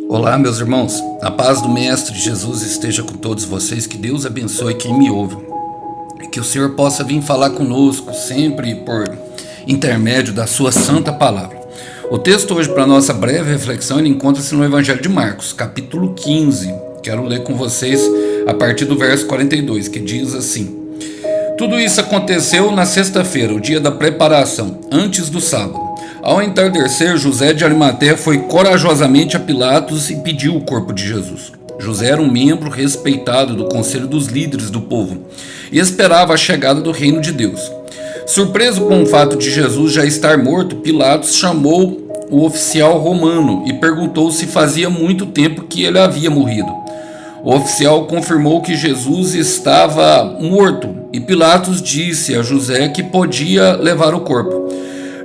Olá, meus irmãos. A paz do Mestre Jesus esteja com todos vocês. Que Deus abençoe quem me ouve. E que o Senhor possa vir falar conosco sempre por intermédio da sua santa palavra. O texto hoje para nossa breve reflexão ele encontra-se no Evangelho de Marcos, capítulo 15. Quero ler com vocês a partir do verso 42, que diz assim: Tudo isso aconteceu na sexta-feira, o dia da preparação, antes do sábado. Ao entardecer, José de Arimateia foi corajosamente a Pilatos e pediu o corpo de Jesus. José era um membro respeitado do conselho dos líderes do povo e esperava a chegada do reino de Deus. Surpreso com o fato de Jesus já estar morto, Pilatos chamou o oficial romano e perguntou se fazia muito tempo que ele havia morrido. O oficial confirmou que Jesus estava morto e Pilatos disse a José que podia levar o corpo.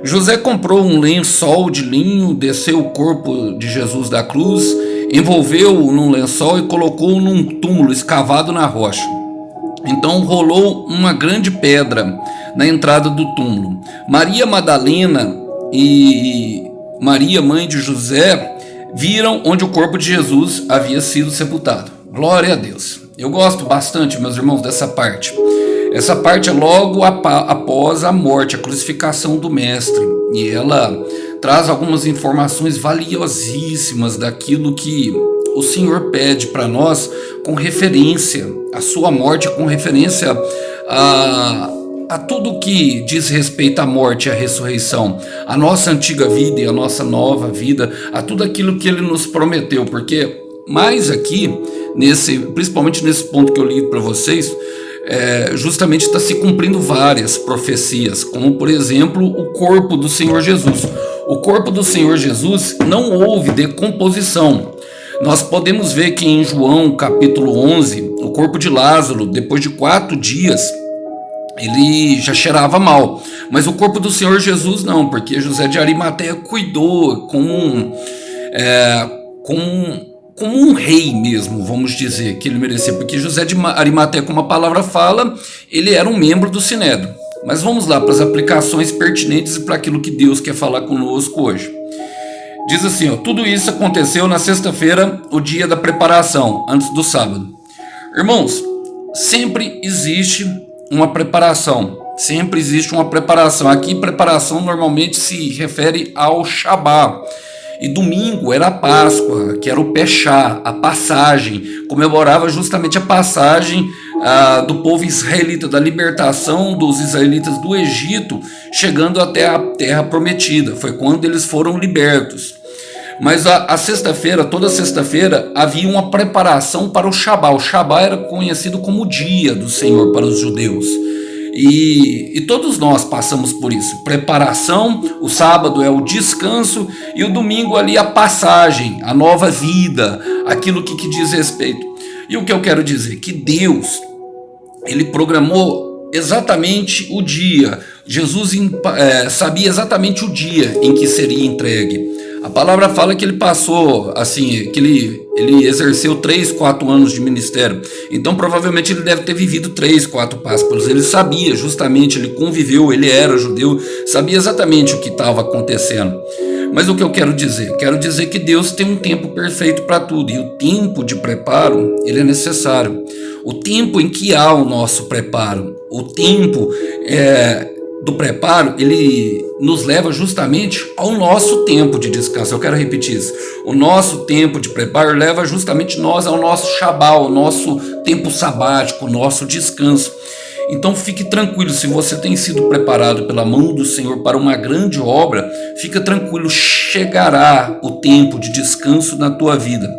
José comprou um lençol de linho, desceu o corpo de Jesus da cruz, envolveu-o num lençol e colocou-o num túmulo escavado na rocha. Então rolou uma grande pedra na entrada do túmulo. Maria Madalena e Maria, mãe de José, viram onde o corpo de Jesus havia sido sepultado. Glória a Deus. Eu gosto bastante, meus irmãos, dessa parte. Essa parte é logo após a morte, a crucificação do Mestre. E ela traz algumas informações valiosíssimas daquilo que o Senhor pede para nós com referência à sua morte, com referência a tudo que diz respeito à morte e à ressurreição, a nossa antiga vida e a nossa nova vida, a tudo aquilo que Ele nos prometeu. Porque mais aqui, principalmente nesse ponto que eu li para vocês, justamente está se cumprindo várias profecias, como por exemplo o corpo do Senhor Jesus. O corpo do Senhor Jesus não houve decomposição. Nós podemos ver que em João capítulo 11, o corpo de Lázaro, depois de 4 dias, ele já cheirava mal. Mas o corpo do Senhor Jesus não, porque José de Arimateia cuidou como um rei mesmo, vamos dizer, que ele merecia, porque José de Arimateia, como a palavra fala, ele era um membro do Sinédrio. Mas vamos lá para as aplicações pertinentes e para aquilo que Deus quer falar conosco hoje. Diz assim, tudo isso aconteceu na sexta-feira, o dia da preparação, antes do sábado. Irmãos, sempre existe uma preparação, sempre existe uma preparação. Aqui preparação normalmente se refere ao Shabá. E domingo era a Páscoa, que era o Peshá, a passagem, comemorava justamente a passagem do povo israelita, da libertação dos israelitas do Egito, chegando até a terra prometida. Foi quando eles foram libertos. Mas a sexta-feira, toda sexta-feira, havia uma preparação para o Shabá. O Shabá era conhecido como o dia do Senhor para os judeus. E todos nós passamos por isso. Preparação, o sábado é o descanso e o domingo ali a passagem, a nova vida, aquilo que diz respeito. E o que eu quero dizer? Que Deus, Ele programou exatamente o dia. Jesus sabia exatamente o dia em que seria entregue. A palavra fala que ele passou, assim, que ele exerceu 3, 4 anos de ministério. Então, provavelmente, ele deve ter vivido 3, 4 Páscoas. Ele sabia, justamente, ele conviveu, ele era judeu, sabia exatamente o que estava acontecendo. Mas o que eu quero dizer? Quero dizer que Deus tem um tempo perfeito para tudo. E o tempo de preparo, ele é necessário. O tempo em que há o nosso preparo, o tempo do preparo, ele nos leva justamente ao nosso tempo de descanso. Eu quero repetir isso. O nosso tempo de preparo leva justamente nós ao nosso Shabá, ao nosso tempo sabático, o nosso descanso. Então fique tranquilo, se você tem sido preparado pela mão do Senhor para uma grande obra, fica tranquilo, chegará o tempo de descanso na tua vida.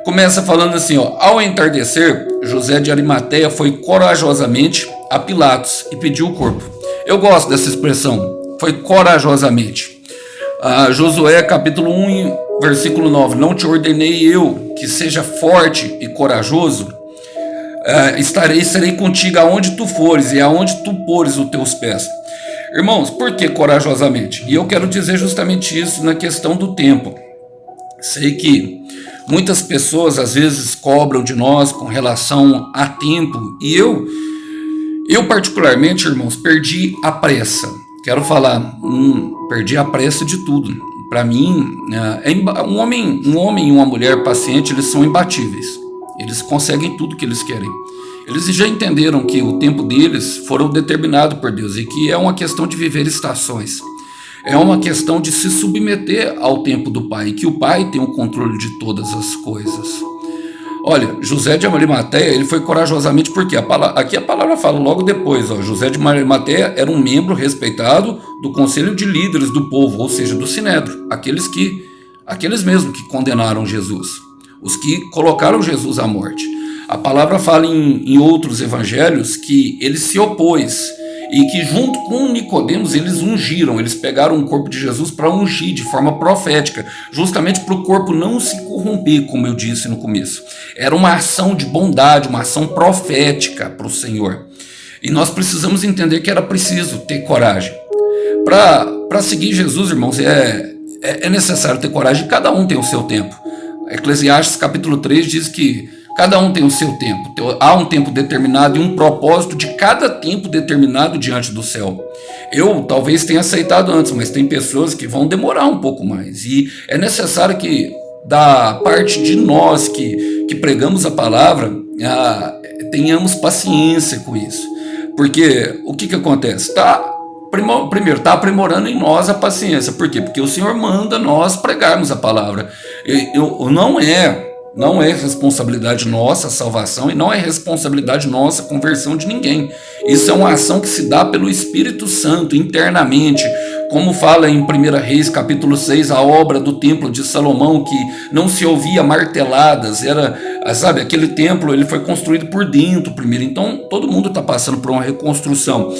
Começa falando assim, ao entardecer, José de Arimateia foi corajosamente a Pilatos e pediu o corpo. Eu gosto dessa expressão, foi corajosamente. Josué capítulo 1, versículo 9, não te ordenei eu que seja forte e corajoso? Serei contigo aonde tu fores e aonde tu pores os teus pés. Irmãos, por que corajosamente? E eu quero dizer justamente isso na questão do tempo. Sei que muitas pessoas às vezes cobram de nós com relação a tempo, e eu particularmente, irmãos, perdi a pressa. Quero falar, perdi a pressa de tudo. para mim, um homem e uma mulher paciente, eles são imbatíveis. Eles conseguem tudo que eles querem. Eles já entenderam que o tempo deles foram determinado por Deus e que é uma questão de viver estações. É uma questão de se submeter ao tempo do Pai, e que o Pai tem o controle de todas as coisas. Olha, José de Arimateia, ele foi corajosamente, porque aqui a palavra fala logo depois, José de Arimateia era um membro respeitado do conselho de líderes do povo, ou seja, do Sinédrio, aqueles mesmos que condenaram Jesus, os que colocaram Jesus à morte. A palavra fala em outros evangelhos que ele se opôs e que junto com Nicodemos eles ungiram, eles pegaram o corpo de Jesus para ungir de forma profética, justamente para o corpo não se corromper, como eu disse no começo. Era uma ação de bondade, uma ação profética para o Senhor. E nós precisamos entender que era preciso ter coragem. Para seguir Jesus, irmãos, é necessário ter coragem, cada um tem o seu tempo. Eclesiastes capítulo 3 diz que cada um tem o seu tempo. Há um tempo determinado e um propósito de cada tempo determinado diante do céu. Eu talvez tenha aceitado antes, mas tem pessoas que vão demorar um pouco mais. E é necessário que, da parte de nós que pregamos a palavra, tenhamos paciência com isso. Porque o que acontece? Primeiro, está aprimorando em nós a paciência. Por quê? Porque o Senhor manda nós pregarmos a palavra. Não é responsabilidade nossa a salvação e não é responsabilidade nossa a conversão de ninguém. Isso é uma ação que se dá pelo Espírito Santo internamente, como fala em 1 Reis capítulo 6, a obra do templo de Salomão, que não se ouvia marteladas, aquele templo ele foi construído por dentro primeiro, então todo mundo está passando por uma reconstrução.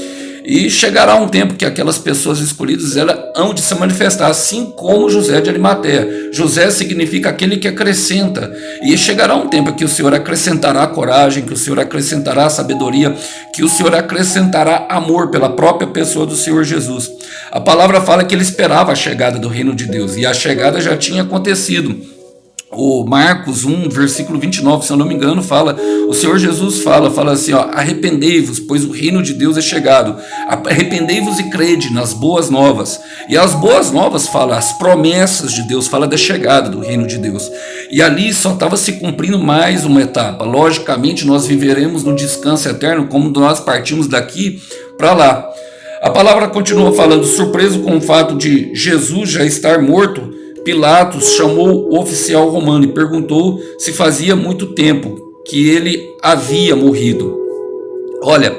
E chegará um tempo que aquelas pessoas escolhidas hão de se manifestar, assim como José de Arimateia. José significa aquele que acrescenta. E chegará um tempo que o Senhor acrescentará coragem, que o Senhor acrescentará sabedoria, que o Senhor acrescentará amor pela própria pessoa do Senhor Jesus. A palavra fala que ele esperava a chegada do reino de Deus, e a chegada já tinha acontecido. O Marcos 1, versículo 29, se eu não me engano, o Senhor Jesus fala assim, arrependei-vos, pois o reino de Deus é chegado. Arrependei-vos e crede nas boas novas. E as boas novas as promessas de Deus, fala da chegada do reino de Deus. E ali só estava se cumprindo mais uma etapa. Logicamente, nós viveremos no descanso eterno, como nós partimos daqui para lá. A palavra continua falando, surpreso com o fato de Jesus já estar morto, Pilatos chamou o oficial romano e perguntou se fazia muito tempo que ele havia morrido. Olha,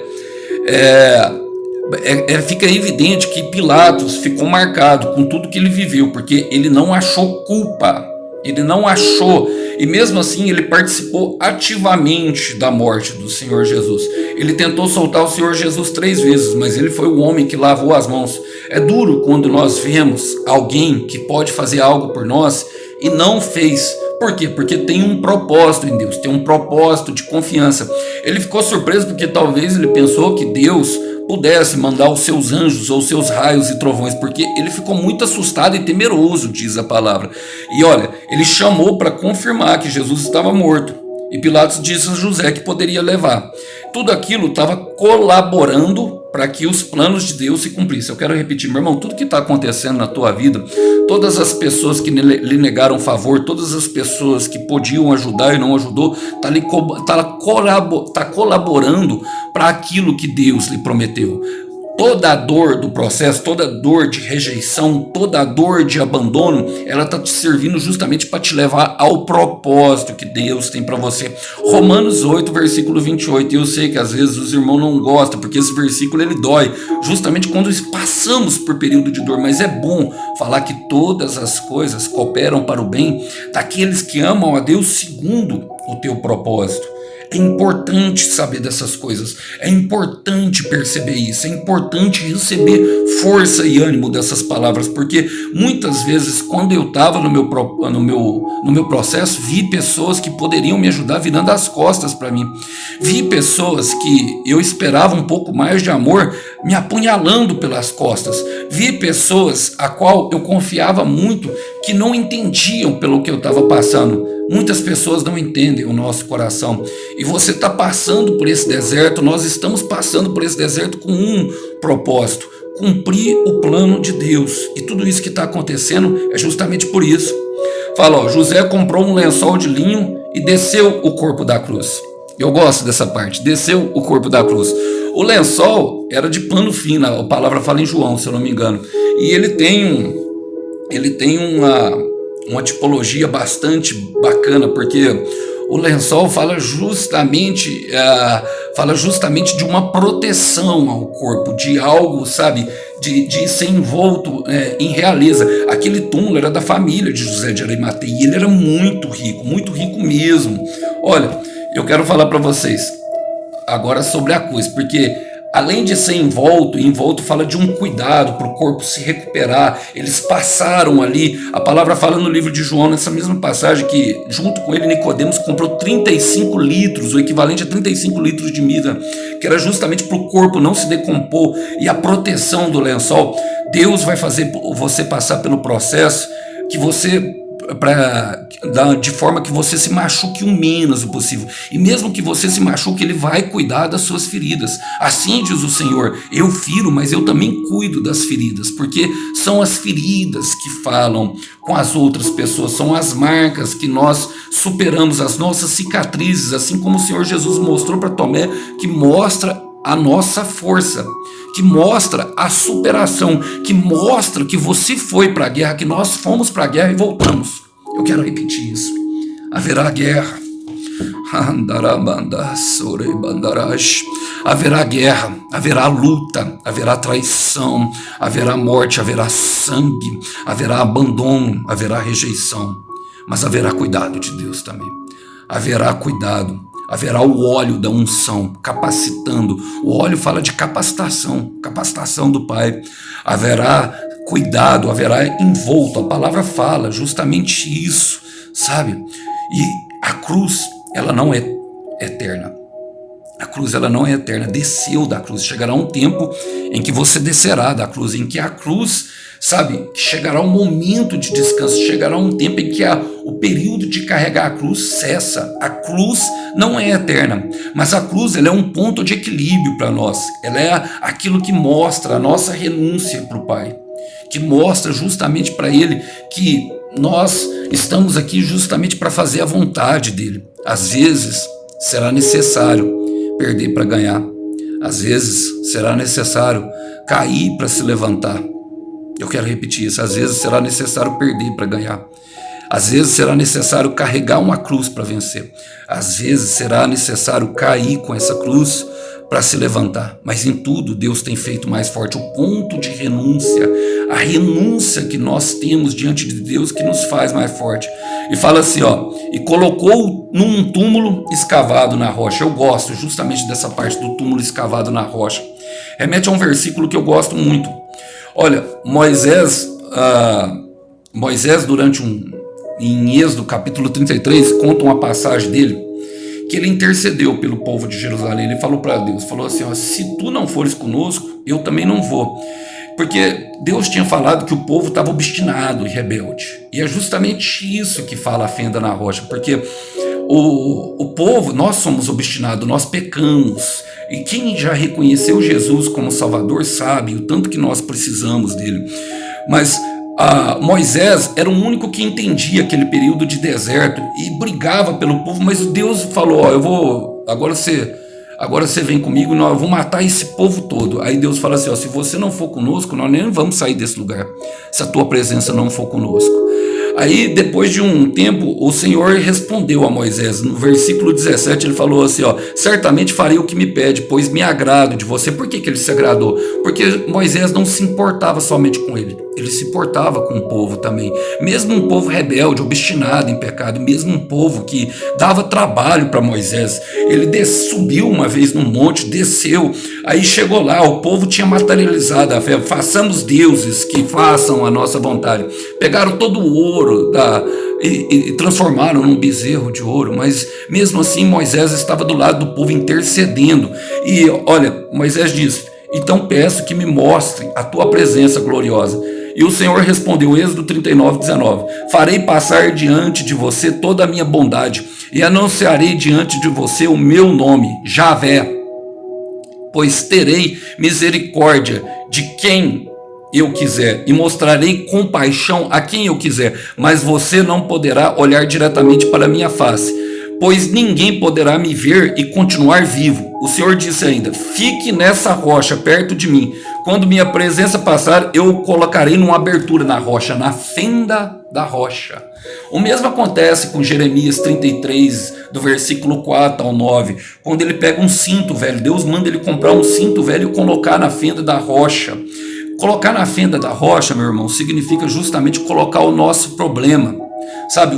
fica evidente que Pilatos ficou marcado com tudo que ele viveu, porque ele não achou culpa. Ele não achou, e mesmo assim ele participou ativamente da morte do Senhor Jesus. Ele tentou soltar o Senhor Jesus 3 vezes, mas ele foi o homem que lavou as mãos. É duro quando nós vemos alguém que pode fazer algo por nós e não fez. Por quê? Porque tem um propósito em Deus, tem um propósito de confiança. Ele ficou surpreso porque talvez ele pensou que Deus pudesse mandar os seus anjos ou seus raios e trovões, porque ele ficou muito assustado e temeroso, diz a palavra. E olha, ele chamou para confirmar que Jesus estava morto. E Pilatos disse a José que poderia levar. Tudo aquilo estava colaborando para que os planos de Deus se cumprissem. Eu quero repetir, meu irmão, tudo que está acontecendo na tua vida, todas as pessoas que lhe negaram favor, todas as pessoas que podiam ajudar e não ajudou, está colaborando para aquilo que Deus lhe prometeu. Toda a dor do processo, toda a dor de rejeição, toda a dor de abandono, ela está te servindo justamente para te levar ao propósito que Deus tem para você. Romanos 8, versículo 28. E eu sei que às vezes os irmãos não gostam, porque esse versículo ele dói, justamente quando passamos por período de dor. Mas é bom falar que todas as coisas cooperam para o bem daqueles que amam a Deus segundo o teu propósito. É importante saber dessas coisas, é importante perceber isso, é importante receber força e ânimo dessas palavras, porque muitas vezes quando eu estava no meu processo, vi pessoas que poderiam me ajudar virando as costas para mim, vi pessoas que eu esperava um pouco mais de amor me apunhalando pelas costas, vi pessoas a qual eu confiava muito que não entendiam pelo que eu estava passando. Muitas pessoas não entendem o nosso coração. E você está passando por esse deserto, nós estamos passando por esse deserto com um propósito. cumprir o plano de Deus. E tudo isso que está acontecendo é justamente por isso. Fala, ó, José comprou um lençol de linho e desceu o corpo da cruz. Eu gosto dessa parte, desceu o corpo da cruz. O lençol era de pano fino, a palavra fala em João, se eu não me engano. E ele tem uma tipologia bastante bacana, porque o lençol fala justamente de uma proteção ao corpo, de algo, sabe, de ser envolto em realeza. Aquele túmulo era da família de José de Arimateia e ele era muito rico mesmo. Olha, eu quero falar para vocês agora sobre a cruz, porque além de ser envolto fala de um cuidado para o corpo se recuperar. Eles passaram ali, a palavra fala no livro de João, nessa mesma passagem, que junto com ele Nicodemos comprou 35 litros, o equivalente a 35 litros de mirra, que era justamente para o corpo não se decompor, e a proteção do lençol. Deus vai fazer você passar pelo processo que você de forma que você se machuque o menos possível, e mesmo que você se machuque, ele vai cuidar das suas feridas. Assim diz o Senhor: eu firo, mas eu também cuido das feridas, porque são as feridas que falam com as outras pessoas, são as marcas que nós superamos, as nossas cicatrizes, assim como o Senhor Jesus mostrou para Tomé, que mostra a nossa força, que mostra a superação, que mostra que você foi para a guerra, que nós fomos para a guerra e voltamos. Eu quero repetir isso. Haverá guerra. Haverá guerra, haverá luta, haverá traição, haverá morte, haverá sangue, haverá abandono, haverá rejeição. Mas haverá cuidado de Deus também. Haverá cuidado. Haverá o óleo da unção, capacitando. O óleo fala de capacitação do Pai. Haverá cuidado, haverá envolto. A palavra fala justamente isso, sabe? E a cruz, ela não é eterna. A cruz, ela não é eterna. Desceu da cruz. Chegará um tempo em que você descerá da cruz, em que a cruz, sabe, chegará um momento de descanso, chegará um tempo em que o período de carregar a cruz cessa. A cruz não é eterna, mas a cruz, ela é um ponto de equilíbrio para nós. Ela é aquilo que mostra a nossa renúncia para o Pai, que mostra justamente para Ele que nós estamos aqui justamente para fazer a vontade dEle. Às vezes será necessário perder para ganhar. Às vezes será necessário cair para se levantar. Eu quero repetir isso. Às vezes será necessário perder para ganhar. Às vezes será necessário carregar uma cruz para vencer. Às vezes será necessário cair com essa cruz para se levantar. Mas em tudo Deus tem feito mais forte. O ponto de renúncia, a renúncia que nós temos diante de Deus, que nos faz mais forte. E fala assim, ó: e colocou num túmulo escavado na rocha. Eu gosto justamente dessa parte do túmulo escavado na rocha. Remete a um versículo que eu gosto muito. Olha, Moisés em Êxodo capítulo 33, conta uma passagem dele, que ele intercedeu pelo povo de Jerusalém. Ele falou para Deus, falou assim, ó: se tu não fores conosco, eu também não vou. Porque Deus tinha falado que o povo estava obstinado e rebelde. E é justamente isso que fala a fenda na rocha, porque o povo, nós somos obstinados, nós pecamos. E quem já reconheceu Jesus como Salvador sabe o tanto que nós precisamos dele. Mas Moisés era o único que entendia aquele período de deserto e brigava pelo povo, mas Deus falou, ó, agora você vem comigo, eu vou matar esse povo todo. Aí Deus fala assim, ó: se você não for conosco, nós nem vamos sair desse lugar, se a tua presença não for conosco. Aí depois de um tempo o Senhor respondeu a Moisés. No versículo 17 ele falou assim, ó: certamente farei o que me pede, pois me agrado de você. Por que ele se agradou? Porque Moisés não se importava somente com ele, ele se importava com o povo também. Mesmo um povo rebelde, obstinado em pecado, mesmo um povo que dava trabalho para Moisés. Ele subiu uma vez num monte, desceu, aí chegou lá, o povo tinha materializado a fé. Façamos deuses que façam a nossa vontade. Pegaram todo o ouro e transformaram num bezerro de ouro, mas mesmo assim Moisés estava do lado do povo intercedendo. E olha, Moisés diz: então peço que me mostre a tua presença gloriosa. E o Senhor respondeu, Êxodo 39:19: farei passar diante de você toda a minha bondade e anunciarei diante de você o meu nome, Javé. pois terei misericórdia de quem eu quiser e mostrarei compaixão a quem eu quiser, mas você não poderá olhar diretamente para a minha face, pois ninguém poderá me ver e continuar vivo. O Senhor disse ainda: fique nessa rocha perto de mim. Quando minha presença passar, eu o colocarei numa abertura na rocha, na fenda da rocha. O mesmo acontece com Jeremias 33, do versículo 4 ao 9, quando ele pega um cinto velho. Deus manda ele comprar um cinto velho e colocar na fenda da rocha. Colocar na fenda da rocha, meu irmão, significa justamente colocar o nosso problema, sabe?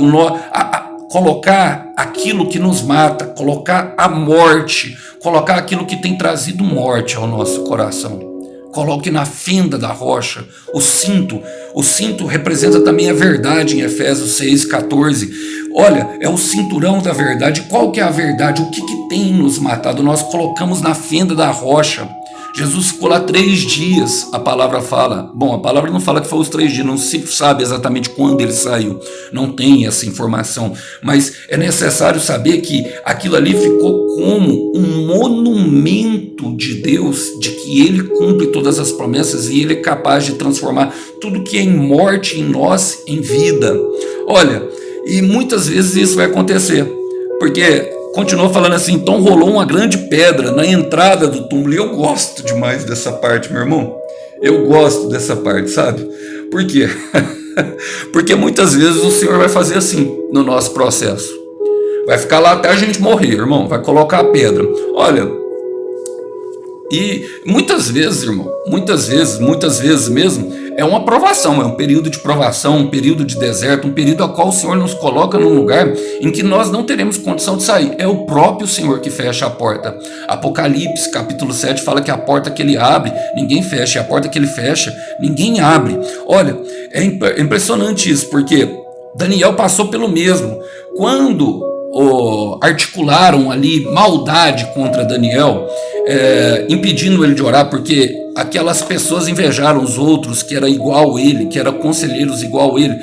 Colocar aquilo que nos mata, colocar a morte, colocar aquilo que tem trazido morte ao nosso coração. Coloque na fenda da rocha o cinto. O cinto representa também a verdade em Efésios 6,14. Olha, é o cinturão da verdade. Qual que é a verdade? O que tem nos matado? Nós colocamos na fenda da rocha. Jesus ficou lá 3 dias, a palavra fala. Bom, a palavra não fala que foi os 3 dias, não se sabe exatamente quando ele saiu. Não tem essa informação. Mas é necessário saber que aquilo ali ficou como um monumento de Deus, de que ele cumpre todas as promessas e ele é capaz de transformar tudo que é em morte em nós em vida. Olha, e muitas vezes isso vai acontecer, porque continuou falando assim: então rolou uma grande pedra na entrada do túmulo. E eu gosto demais dessa parte, meu irmão. Eu gosto dessa parte, sabe? Por quê? Porque muitas vezes o Senhor vai fazer assim no nosso processo. Vai ficar lá até a gente morrer, irmão. Vai colocar a pedra. Olha, e muitas vezes, irmão, muitas vezes mesmo, é uma provação, é um período de provação, um período de deserto, um período ao qual o Senhor nos coloca num lugar em que nós não teremos condição de sair. É o próprio Senhor que fecha a porta. Apocalipse, capítulo 7, fala que a porta que ele abre, ninguém fecha, e a porta que ele fecha, ninguém abre. Olha, é impressionante isso, porque Daniel passou pelo mesmo. Quando articularam ali maldade contra Daniel, impedindo ele de orar, porque aquelas pessoas invejaram os outros que era igual a ele, que eram conselheiros igual a ele,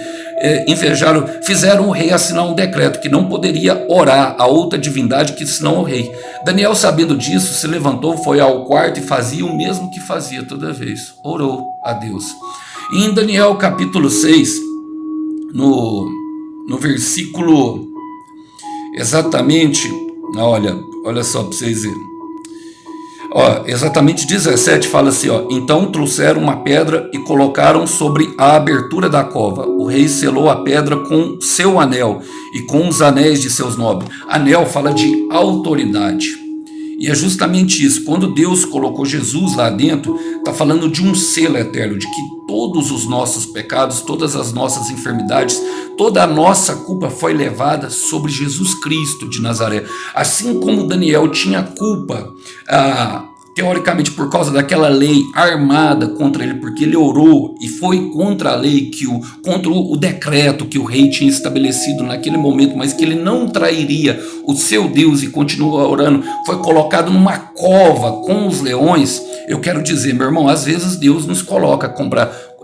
invejaram, fizeram o rei assinar um decreto que não poderia orar a outra divindade que senão o rei. Daniel, sabendo disso, se levantou, foi ao quarto e fazia o mesmo que fazia toda vez, orou a Deus. E em Daniel capítulo 6, no versículo exatamente, olha só para vocês verem. Exatamente 17 fala assim: então trouxeram uma pedra e colocaram sobre a abertura da cova. O rei selou a pedra com seu anel e com os anéis de seus nobres. Anel fala de autoridade. E é justamente isso. Quando Deus colocou Jesus lá dentro, está falando de um selo eterno, de que todos os nossos pecados, todas as nossas enfermidades, toda a nossa culpa foi levada sobre Jesus Cristo de Nazaré. Assim como Daniel tinha culpa, teoricamente por causa daquela lei armada contra ele, porque ele orou e foi contra a lei, contra o decreto que o rei tinha estabelecido naquele momento, mas que ele não trairia o seu Deus e continua orando, foi colocado numa cova com os leões. Eu quero dizer, meu irmão, às vezes Deus nos coloca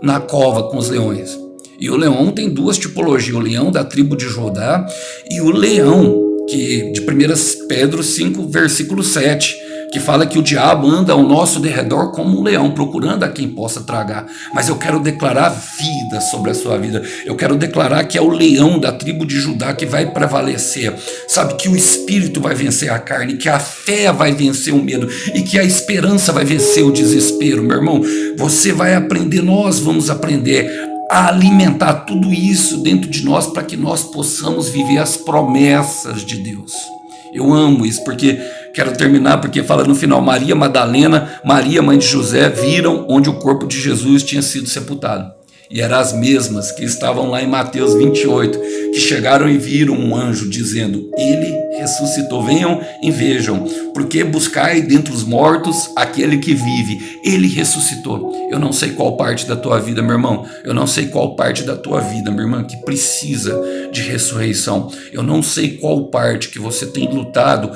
na cova com os leões. E o leão tem 2 tipologias, o leão da tribo de Judá e o leão de 1 Pedro 5, versículo 7, que fala que o diabo anda ao nosso derredor como um leão, procurando a quem possa tragar. Mas eu quero declarar vida sobre a sua vida. Eu quero declarar que é o leão da tribo de Judá que vai prevalecer. Sabe, que o Espírito vai vencer a carne, que a fé vai vencer o medo e que a esperança vai vencer o desespero. Meu irmão, você vai aprender, nós vamos aprender a alimentar tudo isso dentro de nós para que nós possamos viver as promessas de Deus. Eu amo isso, porque quero terminar, porque fala no final: Maria Madalena, Maria, mãe de José, viram onde o corpo de Jesus tinha sido sepultado. E eram as mesmas que estavam lá em Mateus 28, que chegaram e viram um anjo dizendo: ele ressuscitou, venham e vejam, porque buscai dentre os mortos aquele que vive, ele ressuscitou. Eu não sei qual parte da tua vida, meu irmão, eu não sei qual parte da tua vida, minha irmã, que precisa de ressurreição. Eu não sei qual parte que você tem lutado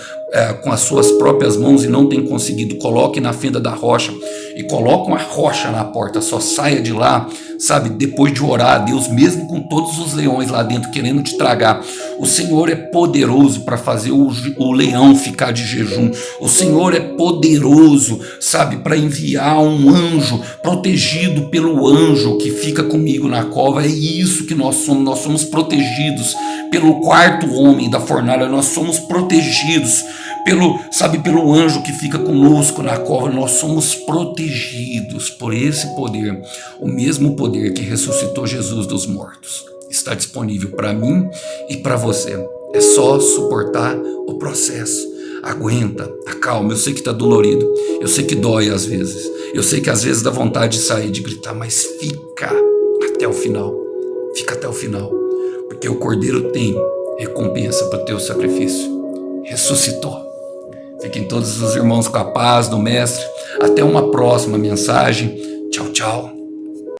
com as suas próprias mãos e não tem conseguido. Coloque na fenda da rocha e coloque uma rocha na porta, só saia de lá, sabe, depois de orar a Deus, mesmo com todos os leões lá dentro querendo te tragar. O Senhor é poderoso para fazer o leão ficar de jejum. O Senhor é poderoso, sabe, para enviar um anjo, protegido pelo anjo que fica comigo na cova. É isso que nós somos. Nós somos protegidos pelo quarto homem da fornalha. Nós somos protegidos pelo anjo que fica conosco na cova. Nós somos protegidos por esse poder, o mesmo poder que ressuscitou Jesus dos mortos. Está disponível para mim e para você. É só suportar o processo. Aguenta, acalma. Eu sei que está dolorido, eu sei que dói às vezes, eu sei que às vezes dá vontade de sair, de gritar, mas fica até o final. Fica até o final, porque o Cordeiro tem recompensa para o teu sacrifício. Ressuscitou. Fiquem todos os irmãos com a paz do Mestre. Até uma próxima mensagem. Tchau, tchau.